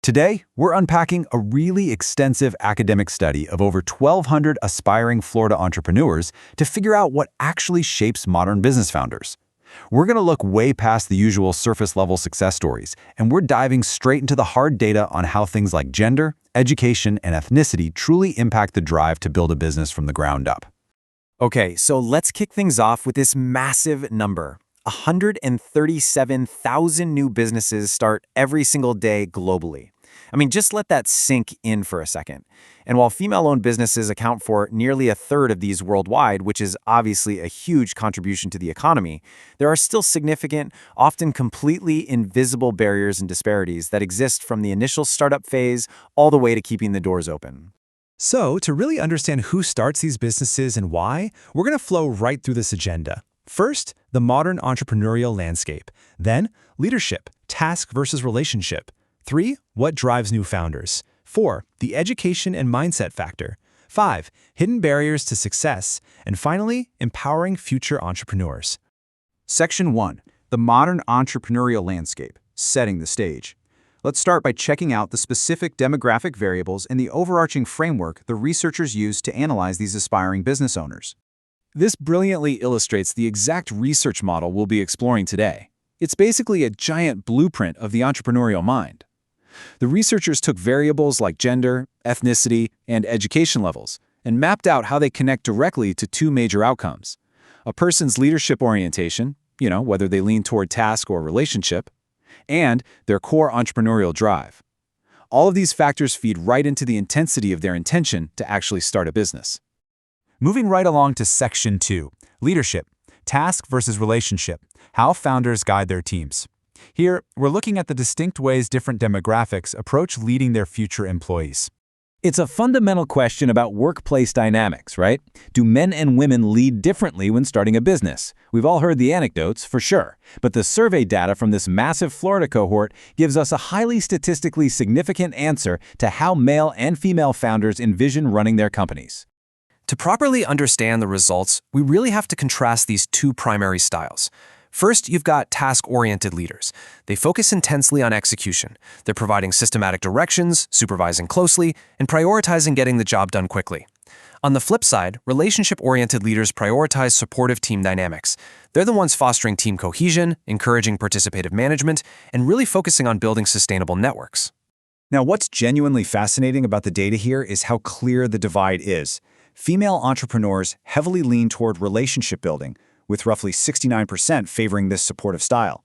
Today, we're unpacking a really extensive academic study of over 1,200 aspiring Florida entrepreneurs to figure out what actually shapes modern business founders. We're going to look way past the usual surface-level success stories, and we're diving straight into the hard data on how things like gender, education, and ethnicity truly impact the drive to build a business from the ground up. Okay, so let's kick things off with this massive number. 137,000 new businesses start every single day globally. I mean, just let that sink in for a second. And while female-owned businesses account for nearly a third of these worldwide, which is obviously a huge contribution to the economy, there are still significant, often completely invisible barriers and disparities that exist from the initial startup phase all the way to keeping the doors open. So, to really understand who starts these businesses and why, we're going to flow right through this agenda. First, the modern entrepreneurial landscape. Then, leadership, task versus relationship. 3, what drives new founders. 4, the education and mindset factor. 5, hidden barriers to success. And finally, empowering future entrepreneurs. Section 1. The modern entrepreneurial landscape, setting the stage. Let's start by checking out the specific demographic variables and the overarching framework the researchers used to analyze these aspiring business owners. This brilliantly illustrates the exact research model we'll be exploring today. It's basically a giant blueprint of the entrepreneurial mind. The researchers took variables like gender, ethnicity, and education levels and mapped out how they connect directly to two major outcomes: a person's leadership orientation, whether they lean toward task or relationship, and their core entrepreneurial drive. All of these factors feed right into the intensity of their intention to actually start a business. Moving right along to Section 2, Leadership, Task versus Relationship, How Founders Guide Their Teams. Here, we're looking at the distinct ways different demographics approach leading their future employees. It's a fundamental question about workplace dynamics, right? Do men and women lead differently when starting a business? We've all heard the anecdotes, for sure, but the survey data from this massive Florida cohort gives us a highly statistically significant answer to how male and female founders envision running their companies. To properly understand the results, we really have to contrast these two primary styles. First, you've got task-oriented leaders. They focus intensely on execution. They're providing systematic directions, supervising closely, and prioritizing getting the job done quickly. On the flip side, relationship-oriented leaders prioritize supportive team dynamics. They're the ones fostering team cohesion, encouraging participative management, and really focusing on building sustainable networks. Now, what's genuinely fascinating about the data here is how clear the divide is. Female entrepreneurs heavily lean toward relationship building, with roughly 69% favoring this supportive style.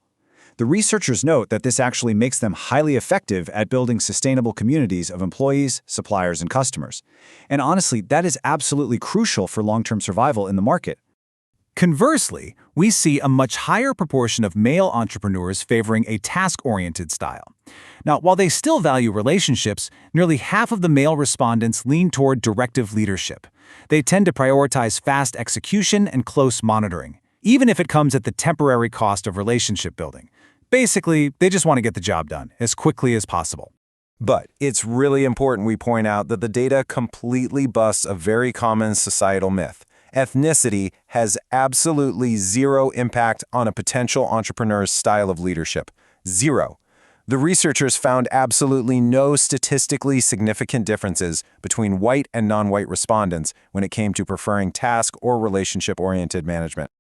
The researchers note that this actually makes them highly effective at building sustainable communities of employees, suppliers, and customers. And honestly, that is absolutely crucial for long-term survival in the market. Conversely, we see a much higher proportion of male entrepreneurs favoring a task-oriented style. Now, while they still value relationships, nearly half of the male respondents lean toward directive leadership. They tend to prioritize fast execution and close monitoring, even if it comes at the temporary cost of relationship building. Basically, they just want to get the job done as quickly as possible. But it's really important we point out that the data completely busts a very common societal myth. Ethnicity has absolutely zero impact on a potential entrepreneur's style of leadership. Zero. The researchers found absolutely no statistically significant differences between white and non-white respondents when it came to preferring task or relationship-oriented management.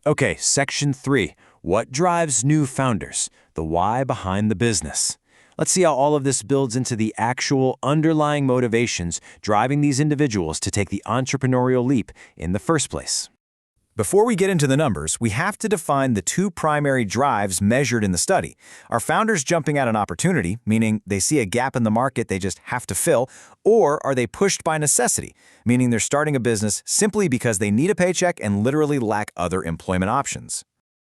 Okay, Section 3. What drives new founders? The why behind the business. Let's see how all of this builds into the actual underlying motivations driving these individuals to take the entrepreneurial leap in the first place. Before we get into the numbers, we have to define the two primary drives measured in the study. Are founders jumping at an opportunity, meaning they see a gap in the market they just have to fill, or are they pushed by necessity, meaning they're starting a business simply because they need a paycheck and literally lack other employment options?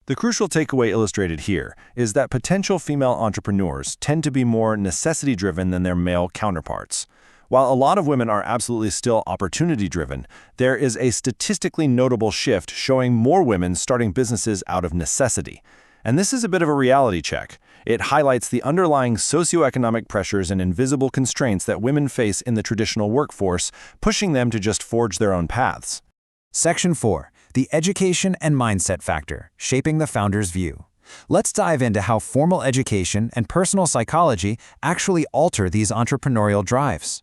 The crucial takeaway illustrated here is that potential female entrepreneurs tend to be more necessity-driven than their male counterparts. While a lot of women are absolutely still opportunity-driven, there is a statistically notable shift showing more women starting businesses out of necessity. And this is a bit of a reality check. It highlights the underlying socioeconomic pressures and invisible constraints that women face in the traditional workforce, pushing them to just forge their own paths. Section 4. The education and mindset factor, shaping the founder's view. Let's dive into how formal education and personal psychology actually alter these entrepreneurial drives.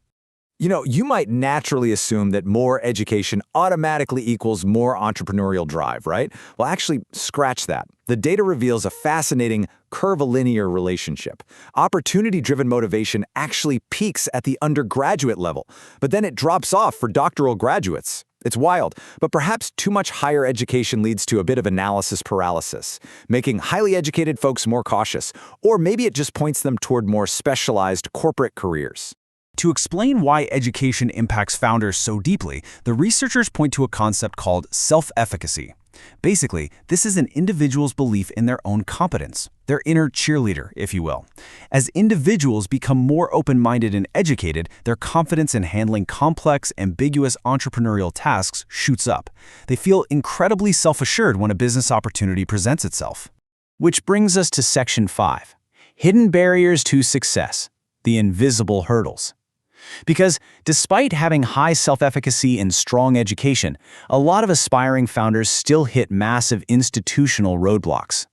You might naturally assume that more education automatically equals more entrepreneurial drive, right? Well, actually, scratch that. The data reveals a fascinating curvilinear relationship. Opportunity-driven motivation actually peaks at the undergraduate level, but then it drops off for doctoral graduates. It's wild, but perhaps too much higher education leads to a bit of analysis paralysis, making highly educated folks more cautious, or maybe it just points them toward more specialized corporate careers. To explain why education impacts founders so deeply, the researchers point to a concept called self-efficacy. Basically, this is an individual's belief in their own competence, their inner cheerleader, if you will. As individuals become more open-minded and educated, their confidence in handling complex, ambiguous entrepreneurial tasks shoots up. They feel incredibly self-assured when a business opportunity presents itself. Which brings us to Section 5, Hidden Barriers to Success, the Invisible Hurdles. Because despite having high self-efficacy and strong education, a lot of aspiring founders still hit massive institutional roadblocks.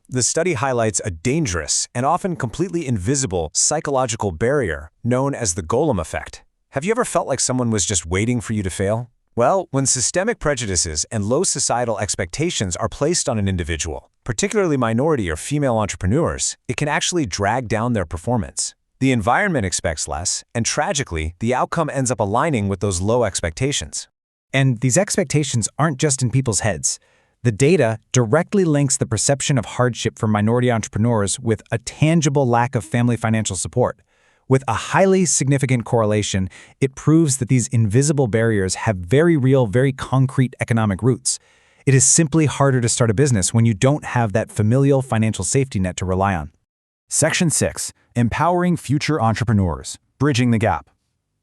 The study highlights a dangerous and often completely invisible psychological barrier known as the golem effect. Have you ever felt like someone was just waiting for you to fail? Well, when systemic prejudices and low societal expectations are placed on an individual, particularly minority or female entrepreneurs, it can actually drag down their performance. The environment expects less, and tragically, the outcome ends up aligning with those low expectations. And these expectations aren't just in people's heads. The data directly links the perception of hardship for minority entrepreneurs with a tangible lack of family financial support. With a highly significant correlation, it proves that these invisible barriers have very real, very concrete economic roots. It is simply harder to start a business when you don't have that familial financial safety net to rely on. Section 6, Empowering Future Entrepreneurs, Bridging the Gap.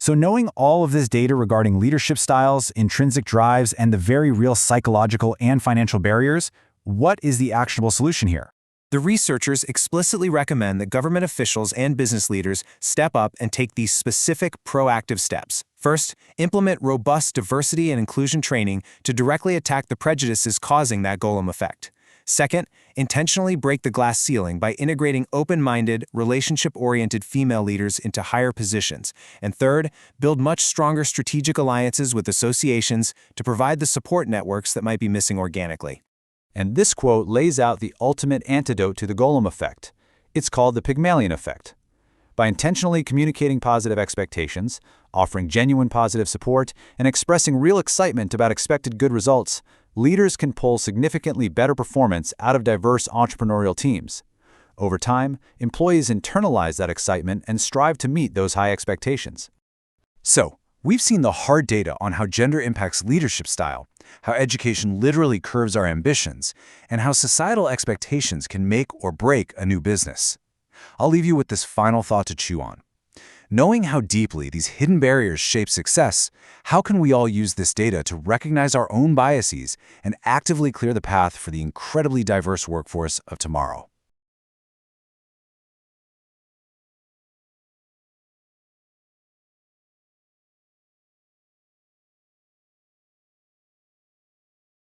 So knowing all of this data regarding leadership styles, intrinsic drives, and the very real psychological and financial barriers, what is the actionable solution here? The researchers explicitly recommend that government officials and business leaders step up and take these specific proactive steps. First, implement robust diversity and inclusion training to directly attack the prejudices causing that golem effect. Second, intentionally break the glass ceiling by integrating open-minded, relationship-oriented female leaders into higher positions. And third, build much stronger strategic alliances with associations to provide the support networks that might be missing organically. And this quote lays out the ultimate antidote to the golem effect. It's called the Pygmalion effect. By intentionally communicating positive expectations, offering genuine positive support, and expressing real excitement about expected good results, leaders can pull significantly better performance out of diverse entrepreneurial teams. Over time, employees internalize that excitement and strive to meet those high expectations. So, we've seen the hard data on how gender impacts leadership style, how education literally curves our ambitions, and how societal expectations can make or break a new business. I'll leave you with this final thought to chew on. Knowing how deeply these hidden barriers shape success, how can we all use this data to recognize our own biases and actively clear the path for the incredibly diverse workforce of tomorrow?